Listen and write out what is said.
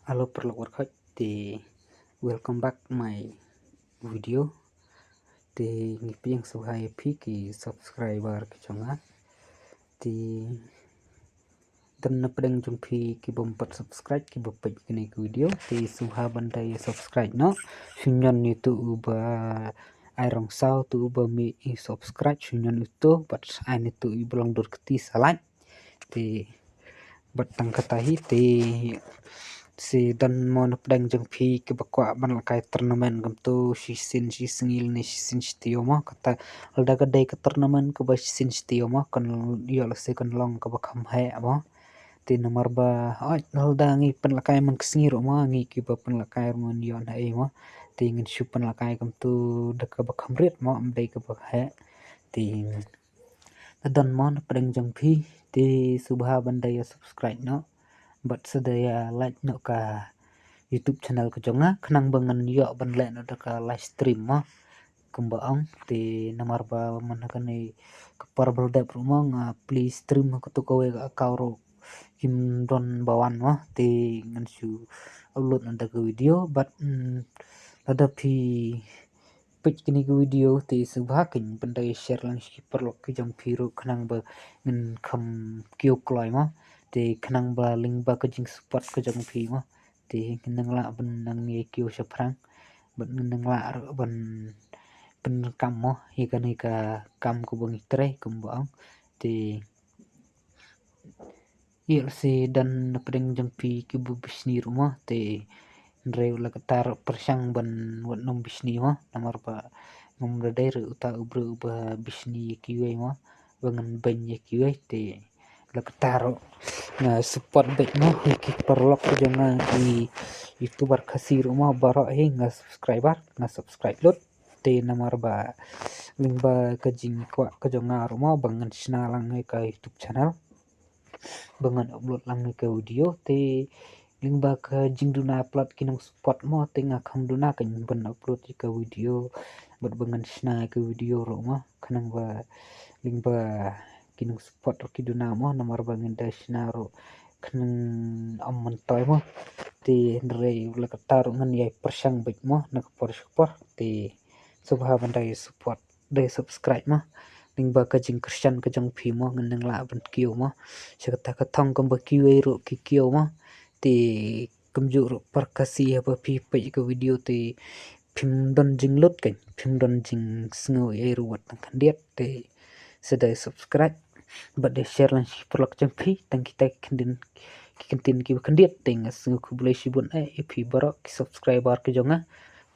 Halo perlu workout di welcome back my video di ngipi yang suhai ki subscriber ke channel di dan napdeng jumpi ki bompat subscribe ki bopaj kini video di suha bandai subscribe no sunyon itu uba airong sao tu uba mi subscribe sunyon itu but ain itu ibelong dur keti salat di batang katahi di si dan mo napdeng jumpi ki bakwa ban lakai turnamen gam tu sisin sisingil ni sisin stio mo kata alda gadai ke turnamen ke ba sisin stio mo kan yo se kan long ke bakam hai mo ti nomor ba oi alda ngi pen lakai man kesingiro mo ngi ki ba pen lakai mon yo na e mo ti ngin shu pen lakai gam tu de ke bakam rit mo amdai ke ba hai ti dan mo napdeng jumpi ti subha bandai subscribe no but sedaya like no ka YouTube channel ko jonga khnang bangan yo ban le no ka live stream mo kumbaong ti namar ba man ka ni kapar balda promong please stream ko to ko akauro kim don bawan mo ti ngan su upload na ka video but ada pi page kini ko video ti subha kin bandai share lang skipper lo ki jong phiro khnang ba ngin kham kyo kloi mo ti khnang ba link ba ka jing support ko jong phi mo ti nang la ban nang ye kyo sa phrang ban nang la ban pen kam mo hika kam ko bang tre kum bang ti il si dan napdeng jampi ki bu bisni rumah ti reu la katar persang ban wat nom bisni mo namar ba ngom radai re uta ubru ba bisni kiwe mo bangan banye kiwe ti la kataro na support baik mo ki perlok jangan di youtuber kasir rumah baro nga subscribe lot te namar ba link ba kajing kwa kajonga rumah bangan sina lang ka YouTube channel bangan upload lang ka video te link ba ka jingduna upload kinong support mo te nga kham duna kan ban upload ka video bat bangan sina ka video rumah kanang ba link ba kinong support ki duna mo namar bangan da sina ro kanang amman toy mo ti re la kataro ngan yai persang baik mo nak por ti subha bandai support de subscribe mo ning ba ka jing christian ka jong phi mo ngan la ban kyo mo sakata ka thong kam ba kyo ro ki kyo mo ti kamju ro par kasi ba phi pe ka video ti phim don jing lot kan phim don jing sngo e ro wat kan diet ti sedai subscribe ba de share lan perlok jong phi tang kita kendin ki kandiet ting sngo ku boleh sibun phi barok subscriber ke jonga